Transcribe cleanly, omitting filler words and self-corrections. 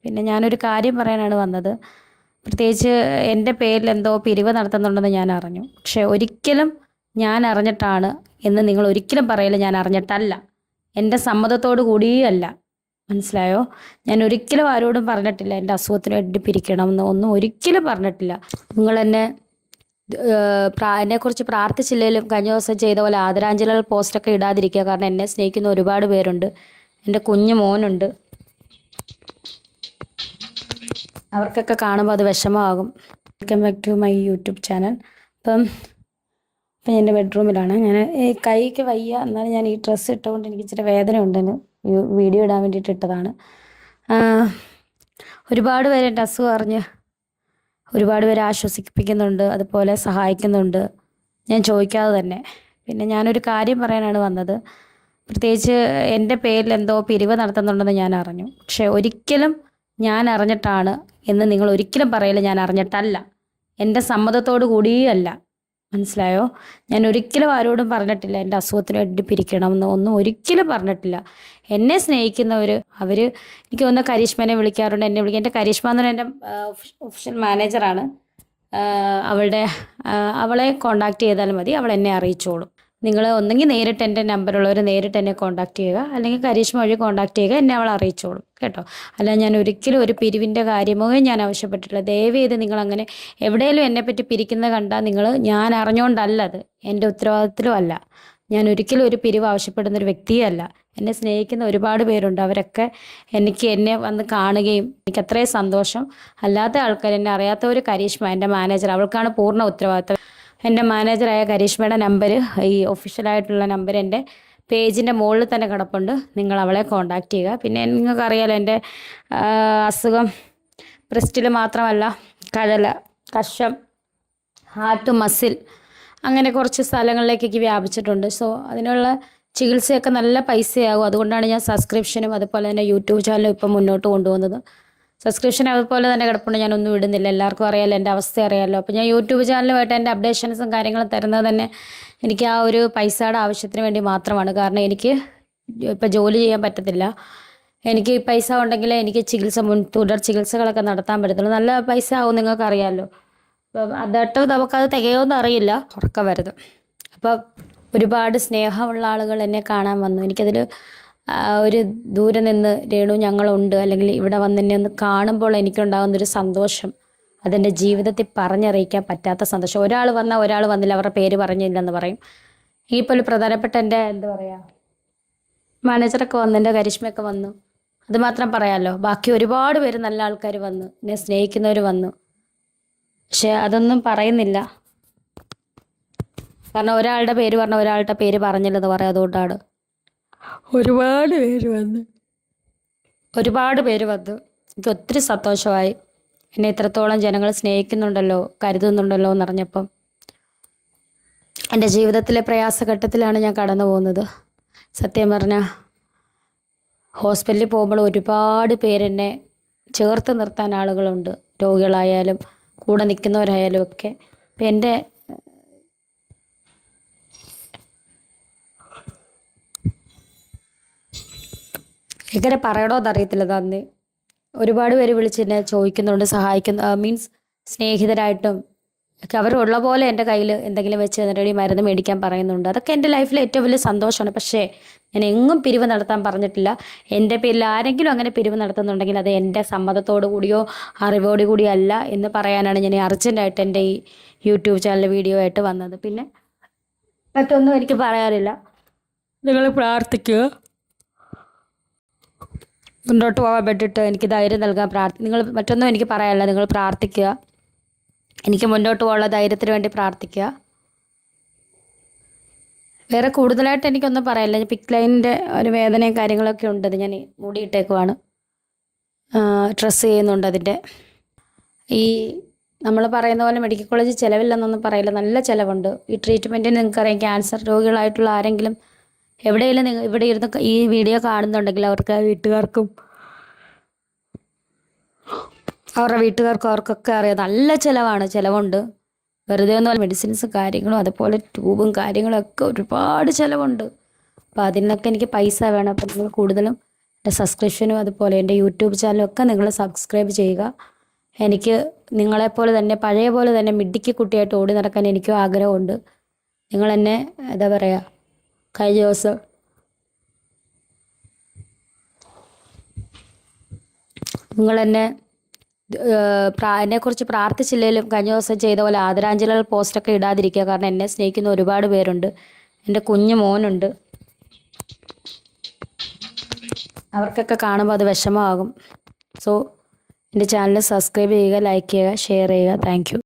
പിന്നെ ഞാനൊരു കാര്യം പറയാനാണ് വന്നത്. പ്രത്യേകിച്ച് എൻ്റെ പേരിൽ എന്തോ പിരിവ് നടത്തുന്നുണ്ടെന്ന് ഞാൻ അറിഞ്ഞു. പക്ഷെ ഒരിക്കലും ഞാൻ അറിഞ്ഞിട്ടാണ് എന്ന് നിങ്ങൾ ഒരിക്കലും പറയില്ല. ഞാൻ അറിഞ്ഞിട്ടല്ല, എൻ്റെ സമ്മതത്തോടു കൂടിയല്ല. മനസ്സിലായോ? ഞാൻ ഒരിക്കലും ആരോടും പറഞ്ഞിട്ടില്ല എൻ്റെ അസുഖത്തിന് വേണ്ടി പിരിക്കണം എന്ന് ഒന്നും ഒരിക്കലും പറഞ്ഞിട്ടില്ല. നിങ്ങൾ എന്നെക്കുറിച്ച് പ്രാർത്ഥിച്ചില്ലെങ്കിലും കഴിഞ്ഞ ദിവസം ചെയ്ത പോലെ ആദരാഞ്ജലികൾ പോസ്റ്റൊക്കെ ഇടാതിരിക്കുക. കാരണം എന്നെ സ്നേഹിക്കുന്ന ഒരുപാട് പേരുണ്ട്. എൻ്റെ കുഞ്ഞു മോനുണ്ട്, അവർക്കൊക്കെ കാണുമ്പോൾ അത് വിഷമമാകും. Welcome back to my YouTube channel. ഇപ്പം എൻ്റെ ബെഡ്റൂമിലാണ് ഞാൻ. കൈക്ക് വയ്യ, എന്നാലും ഞാൻ ഈ ഡ്രസ്സ് ഇട്ടുകൊണ്ട് എനിക്ക് ഇച്ചിരി വേദന ഉണ്ടെന്ന് വീഡിയോ ഇടാൻ വേണ്ടിയിട്ട് ഇട്ടതാണ്. ഒരുപാട് പേര് എൻ്റെ അസുഖം അറിഞ്ഞ് ഒരുപാട് പേര് ആശ്വസിപ്പിക്കുന്നുണ്ട്, അതുപോലെ സഹായിക്കുന്നുണ്ട്, ഞാൻ ചോദിക്കാതെ തന്നെ. പിന്നെ ഞാനൊരു കാര്യം പറയാനാണ് വന്നത്. പ്രത്യേകിച്ച് എൻ്റെ പേരിൽ എന്തോ പിരിവ് നടത്തുന്നുണ്ടെന്ന് ഞാൻ അറിഞ്ഞു. പക്ഷെ ഒരിക്കലും ഞാൻ അറിഞ്ഞിട്ടാണ് എന്ന് നിങ്ങൾ ഒരിക്കലും പറയില്ല. ഞാൻ അറിഞ്ഞിട്ടല്ല, എൻ്റെ സമ്മതത്തോടു കൂടിയല്ല. മനസ്സിലായോ? ഞാൻ ഒരിക്കലും ആരോടും പറഞ്ഞിട്ടില്ല എൻ്റെ അസുഖത്തിന് വേണ്ടി പിരിക്കണം എന്ന് ഒന്നും ഒരിക്കലും പറഞ്ഞിട്ടില്ല. എന്നെ സ്നേഹിക്കുന്നവർ എനിക്ക് തോന്നുന്ന കരീഷ്മനെ വിളിക്കാറുണ്ട്, എന്നെ വിളിക്കുക. എൻ്റെ കരീഷ്മ എന്ന് പറഞ്ഞാൽ എൻ്റെ ഒഫീഷ്യൽ മാനേജറാണ്. അവളെ കോണ്ടാക്ട് ചെയ്താൽ മതി, അവൾ എന്നെ അറിയിച്ചോളും. നിങ്ങൾ ഒന്നെങ്കിൽ നേരിട്ട് എൻ്റെ നമ്പറുള്ളവർ നേരിട്ട് എന്നെ കോണ്ടാക്ട് ചെയ്യുക, അല്ലെങ്കിൽ കരീഷ്മ വഴി കോണ്ടാക്ട് ചെയ്യുക, എന്നെ അവൾ അറിയിച്ചോളും കേട്ടോ. അല്ല, ഞാൻ ഒരിക്കലും ഒരു പിരിവിൻ്റെ കാര്യമോ ഞാൻ ആവശ്യപ്പെട്ടിട്ടില്ല. ദയവ് ചെയ്ത് നിങ്ങളങ്ങനെ എവിടെയെങ്കിലും എന്നെപ്പറ്റി പിരിക്കുന്നത് കണ്ടാൽ ഞാൻ അറിഞ്ഞുകൊണ്ടല്ല, അത് എൻ്റെ ഉത്തരവാദിത്തത്തിലും അല്ല. ഞാൻ ഒരിക്കലും ഒരു പിരിവ് ആവശ്യപ്പെടുന്നൊരു വ്യക്തിയല്ല. എന്നെ സ്നേഹിക്കുന്ന ഒരുപാട് പേരുണ്ട്. അവരൊക്കെ എന്നെ വന്ന് കാണുകയും എനിക്ക് അത്രയും സന്തോഷം. അല്ലാത്ത ആൾക്കാർ, എന്നെ അറിയാത്തവർ, കരീഷ്മ എൻ്റെ മാനേജർ, അവൾക്കാണ് പൂർണ്ണ ഉത്തരവാദിത്തം. എൻ്റെ മാനേജറായ കരീഷ്മയുടെ നമ്പർ, ഈ ഒഫീഷ്യലായിട്ടുള്ള നമ്പർ എൻ്റെ പേജിൻ്റെ മുകളിൽ തന്നെ കിടപ്പുണ്ട്. നിങ്ങൾ അവളെ കോണ്ടാക്ട് ചെയ്യുക. പിന്നെ നിങ്ങൾക്കറിയാലോ എൻ്റെ അസുഖം ബ്രസ്റ്റിൽ മാത്രമല്ല, കശം, ഹാർട്ട്, മസിൽ, അങ്ങനെ കുറച്ച് സ്ഥലങ്ങളിലേക്കൊക്കെ വ്യാപിച്ചിട്ടുണ്ട്. സോ അതിനുള്ള ചികിത്സയൊക്കെ നല്ല പൈസയാകും. അതുകൊണ്ടാണ് ഞാൻ സബ്സ്ക്രിപ്ഷനും അതുപോലെ തന്നെ യൂട്യൂബ് ചാനലും ഇപ്പം മുന്നോട്ട് കൊണ്ടുപോകുന്നത്. സബ്സ്ക്രിപ്ഷൻ അതുപോലെ തന്നെ കിടപ്പുണ്ട്, ഞാനൊന്നും ഇടുന്നില്ല. എല്ലാവർക്കും അറിയാമല്ലോ, എൻ്റെ അവസ്ഥ അറിയാമല്ലോ. അപ്പോൾ ഞാൻ യൂട്യൂബ് ചാനലുമായിട്ട് എൻ്റെ അപ്ഡേഷൻസും കാര്യങ്ങളും തരുന്നത് തന്നെ എനിക്ക് ആ ഒരു പൈസയുടെ ആവശ്യത്തിന് വേണ്ടി മാത്രമാണ്. കാരണം എനിക്ക് ഇപ്പോൾ ജോലി ചെയ്യാൻ പറ്റത്തില്ല. എനിക്ക് പൈസ ഉണ്ടെങ്കിലേ എനിക്ക് തുടർ ചികിത്സകളൊക്കെ നടത്താൻ പറ്റത്തുള്ളൂ. നല്ല പൈസ ആവും, നിങ്ങൾക്ക് അറിയാമല്ലോ. അപ്പം അതൊട്ട് നമുക്കത് തികയോന്ന് അറിയില്ല. ഉറക്കം വരുത്. അപ്പോൾ ഒരുപാട് സ്നേഹമുള്ള ആളുകൾ എന്നെ കാണാൻ വന്നു. എനിക്കതിൽ ഒരു ദൂരെ നിന്ന് രേണു ഞങ്ങളുണ്ട്, അല്ലെങ്കിൽ ഇവിടെ വന്ന് എന്നെ ഒന്ന് കാണുമ്പോൾ എനിക്കുണ്ടാകുന്നൊരു സന്തോഷം, അതെൻ്റെ ജീവിതത്തിൽ പറഞ്ഞറിയിക്കാൻ പറ്റാത്ത സന്തോഷം. ഒരാൾ വന്നാൽ ഒരാൾ വന്നില്ല, അവരുടെ പേര് പറഞ്ഞില്ലെന്ന് പറയും. ഇപ്പോൾ ഒരു പ്രധാനപ്പെട്ട എൻ്റെ മാനേജറൊക്കെ വന്നു, എൻ്റെ കരിഷ്മയൊക്കെ വന്നു, അതുമാത്രം പറയാമല്ലോ. ബാക്കി ഒരുപാട് പേര് നല്ല ആൾക്കാർ വന്നു, എന്നെ സ്നേഹിക്കുന്നവർ വന്നു. പക്ഷെ അതൊന്നും പറയുന്നില്ല. കാരണം ഒരാളുടെ പേര് പറഞ്ഞ ഒരാളുടെ പേര് പറഞ്ഞില്ലെന്ന് പറയാം. അതുകൊണ്ടാണ് ഒരുപാട് പേര് വന്നു. എനിക്ക് ഒത്തിരി സന്തോഷമായി. എന്നെ ഇത്രത്തോളം ജനങ്ങൾ സ്നേഹിക്കുന്നുണ്ടല്ലോ, കരുതുന്നുണ്ടല്ലോ എന്നറിഞ്ഞപ്പം. എൻ്റെ ജീവിതത്തിലെ പ്രയാസഘട്ടത്തിലാണ് ഞാൻ കടന്നു പോകുന്നത്. സത്യം പറഞ്ഞാൽ ഹോസ്പിറ്റലിൽ പോകുമ്പോൾ ഒരുപാട് പേരെന്നെ ചേർത്ത് നിർത്താൻ ആളുകളുണ്ട്, രോഗികളായാലും കൂടെ നിൽക്കുന്നവരായാലും ഒക്കെ. ഇപ്പം എൻ്റെ എങ്ങനെ പറയണോന്നറിയത്തില്ല. നന്ദി. ഒരുപാട് പേര് വിളിച്ച് എന്നെ ചോദിക്കുന്നുണ്ട്, മീൻസ് സ്നേഹിതരായിട്ടും ഒക്കെ. അവരുള്ള പോലെ എൻ്റെ കയ്യിൽ എന്തെങ്കിലും വെച്ച് തന്നിട്ട് മരുന്ന് മേടിക്കാൻ പറയുന്നുണ്ട്. അതൊക്കെ എൻ്റെ ലൈഫിലെ ഏറ്റവും വലിയ സന്തോഷമാണ്. പക്ഷേ ഞാൻ എങ്ങും പിരിവ് നടത്താൻ പറഞ്ഞിട്ടില്ല. എൻ്റെ പേരിൽ ആരെങ്കിലും അങ്ങനെ പിരിവ് നടത്തുന്നുണ്ടെങ്കിൽ അത് എൻ്റെ സമ്മതത്തോടു കൂടിയോ അറിവോടു കൂടിയോ അല്ല എന്ന് പറയാനാണ് ഞാൻ അർജൻറ്റായിട്ട് എൻ്റെ ഈ യൂട്യൂബ് ചാനൽ വീഡിയോ ആയിട്ട് വന്നത്. പിന്നെ മറ്റൊന്നും എനിക്ക് പറയാറില്ല. നിങ്ങൾ പ്രാർത്ഥിക്കുക, മുന്നോട്ട് പോകാൻ വേണ്ടിയിട്ട് എനിക്ക് ധൈര്യം നൽകാൻ നിങ്ങൾ മറ്റൊന്നും എനിക്ക് പറയാനില്ല. നിങ്ങൾ പ്രാർത്ഥിക്കുക, എനിക്ക് മുന്നോട്ട് പോകാനുള്ള ധൈര്യത്തിന് വേണ്ടി പ്രാർത്ഥിക്കുക. വേറെ കൂടുതലായിട്ട് എനിക്കൊന്നും പറയാനില്ല. ഞാൻ പിക്ക് ലൈനിൻ്റെ ഒരു വേദനയും കാര്യങ്ങളൊക്കെ ഉണ്ട്. അത് ഞാൻ മൂടിയിട്ടേക്കുവാണ്, ഡ്രസ്സ് ചെയ്യുന്നുണ്ട്. അതിൻ്റെ നമ്മൾ പറയുന്ന പോലെ മെഡിക്കൽ കോളേജിൽ ചിലവില്ലെന്നൊന്നും പറയില്ല, നല്ല ചിലവുണ്ട്. ഈ ട്രീറ്റ്മെൻറ്റിന് നിങ്ങൾക്കറിയാം, ക്യാൻസർ രോഗികളായിട്ടുള്ള ആരെങ്കിലും എവിടെയെങ്കിലും ഇവിടെ ഇരുന്ന് ഈ വീഡിയോ കാണുന്നുണ്ടെങ്കിൽ അവർക്ക് വീട്ടുകാർക്കും അവരുടെ വീട്ടുകാർക്കും അവർക്കൊക്കെ അറിയാം, നല്ല ചിലവുണ്ട്. വെറുതെ ഒന്നും മെഡിസിൻസും കാര്യങ്ങളും അതുപോലെ ട്യൂബും കാര്യങ്ങളൊക്കെ ഒരുപാട് ചിലവുണ്ട്. അപ്പോൾ അതിനൊക്കെ എനിക്ക് പൈസ വേണം. അപ്പം നിങ്ങൾ കൂടുതലും എൻ്റെ സബ്സ്ക്രിപ്ഷനും അതുപോലെ എൻ്റെ യൂട്യൂബ് ചാനലും ഒക്കെ നിങ്ങൾ സബ്സ്ക്രൈബ് ചെയ്യുക. എനിക്ക് നിങ്ങളെപ്പോലെ തന്നെ പഴയ പോലെ തന്നെ മിടുക്കി കുട്ടിയായിട്ട് ഓടി നടക്കാൻ എനിക്കും ആഗ്രഹമുണ്ട്. നിങ്ങളെന്നെ എന്താ പറയുക, കഴിഞ്ഞ ദിവസം നിങ്ങളെന്നെ എന്നെക്കുറിച്ച് പ്രാർത്ഥിച്ചില്ലെങ്കിലും കഴിഞ്ഞ ദിവസം ചെയ്ത പോലെ ആദരാഞ്ജലികൾ പോസ്റ്റൊക്കെ ഇടാതിരിക്കുക. കാരണം എന്നെ സ്നേഹിക്കുന്ന ഒരുപാട് പേരുണ്ട്. എൻ്റെ കുഞ്ഞു മോനുണ്ട്, അവർക്കൊക്കെ കാണുമ്പോൾ അത് വിഷമമാകും. സോ എൻ്റെ ചാനൽ സബ്സ്ക്രൈബ് ചെയ്യുക, ലൈക്ക് ചെയ്യുക, ഷെയർ ചെയ്യുക. Thank you.